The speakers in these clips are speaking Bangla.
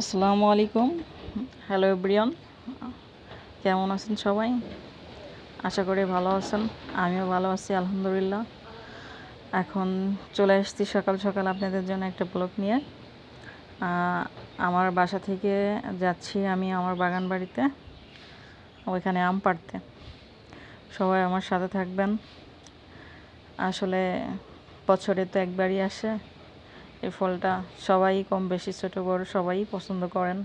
আসসালামু আলাইকুম। হ্যালো এভরিওয়ান, কেমন আছেন সবাই? আশা করি ভালো আছেন। আমিও ভালো আছি আলহামদুলিল্লাহ। এখন চলে এসেছি সকাল সকাল আপনাদের জন্য একটা ব্লগ নিয়ে। আমার বাসা থেকে যাচ্ছি আমি আমার বাগান বাড়িতে, ওইখানে আম পাড়তে। সবাই আমার সাথে থাকবেন। আসলে বছরে তো একবারই আসে এই ফলটা। সবাই কম বেশি ছোট বড় সবাই পছন্দ করেন,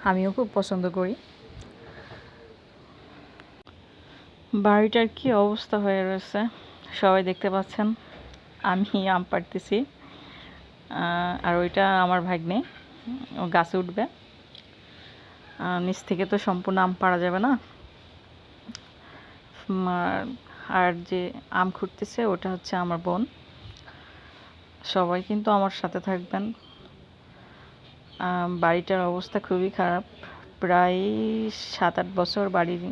আমিও খুব পছন্দ করি। বাড়িটার কি অবস্থা হয়ে রয়েছে সবাই দেখতে পাচ্ছেন। আমি আম পাড়তেছি, আর ওইটা আমার ভাগ্নে, ও গাছে উঠবে। নিচ থেকে তো সম্পূর্ণ আম পাড়া যাবে না। আর যে আম খুঁড়তেছে ওটা হচ্ছে আমার বোন। সবাই কিন্তু আমার সাথে থাকবেন। বাড়িটার অবস্থা খুবই খারাপ। প্রায় 7-8 বছর বাড়ির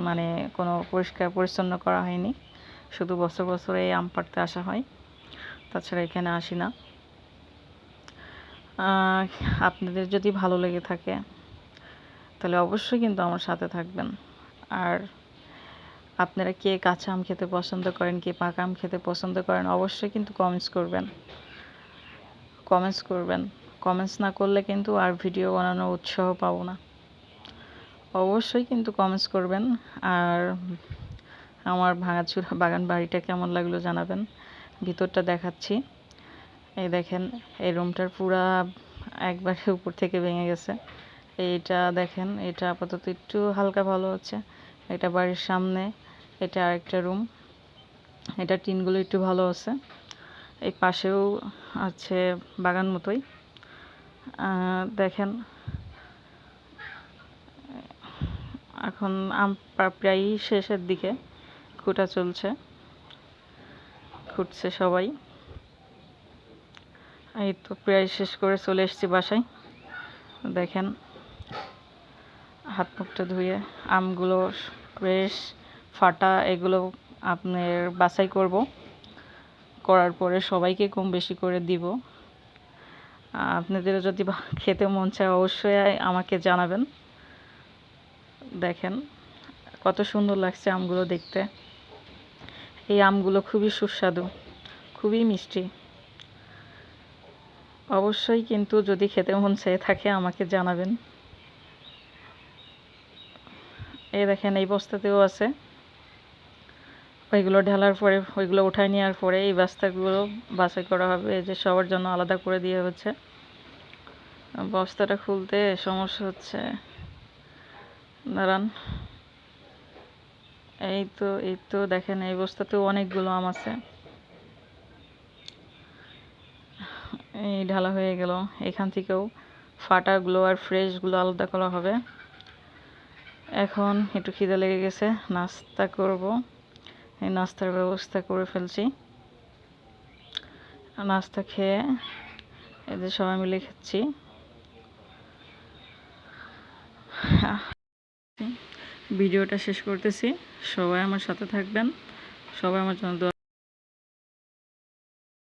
মানে কোনো পরিষ্কার পরিচ্ছন্ন করা হয়নি। শুধু বছর বছর এই আম পাড়তে আসা হয়, তাছাড়া এখানে আসি না। আপনাদের যদি ভালো লেগে থাকে তাহলে অবশ্যই কিন্তু আমার সাথে থাকবেন। আর আপনারা কে কাঁচা আম খেতে পছন্দ করেন, কে পাকা আম খেতে পছন্দ করেন, অবশ্যই কিন্তু কমেন্টস করবেন। কমেন্টস না করলে কিন্তু আর ভিডিও বানানোর উৎসাহ পাবো না। অবশ্যই কিন্তু কমেন্টস করবেন। আর আমার ভাঙাচুরা বাগান বাড়িটা কেমন লাগলো জানাবেন। ভিতরটা দেখাচ্ছি। এই দেখেন, এই রুমটার পুরা একবারে উপর থেকে ভেঙে গেছে। এইটা দেখেন, এটা আপাতত একটু হালকা ভালো হচ্ছে। এটা বাড়ির সামনে, এটা আরেকটা রুম, এটা টিনগুলো একটু ভালো আছে। এই পাশেও আছে বাগান মতোই। দেখেন, এখন আম প্রায় শেষের দিকে, খুঁটছে সবাই। এই তো প্রায় শেষ করে চলে এসেছি বাসায়। দেখেন, হাত মুখটা ধুয়ে আমগুলো ফ্রেশ ফাটা এগুলো আপনার বাছাই করার পরে সবাইকে কম বেশি করে দিব। আপনাদেরও যদি খেতে মন চায় অবশ্যই আমাকে জানাবেন। দেখেন কত সুন্দর লাগছে আমগুলো দেখতে। এই আমগুলো খুবই সুস্বাদু, খুবই মিষ্টি। অবশ্যই কিন্তু যদি খেতে মন চেয়ে থাকে আমাকে জানাবেন। এই দেখেন, এই বস্তাতেও আছে। ওইগুলো ঢালার পরে, ওইগুলো উঠায় নেওয়ার পরে এই বস্তাগুলো বাছাই করা হবে। এই যে সবার জন্য আলাদা করে দিয়ে হচ্ছে। বস্তাটা খুলতে সমস্যা হচ্ছে, দাঁড়ান। এই তো দেখেন, এই বস্তাতেও অনেকগুলো আম আছে। এই ঢালা হয়ে গেল। এখান থেকেও ফাটাগুলো আর ফ্রেশগুলো আলাদা করা হবে। এখন একটু খিদে লেগে গেছে, নাস্তা করব। এই নাস্তার ব্যবস্থা করে ফেলছি। নাস্তা খেয়ে এদের সবাই মিলে খাচ্ছি। ভিডিওটা শেষ করতেছি। সবাই আমার সাথে থাকবেন, সবাই আমার জন্য দোয়া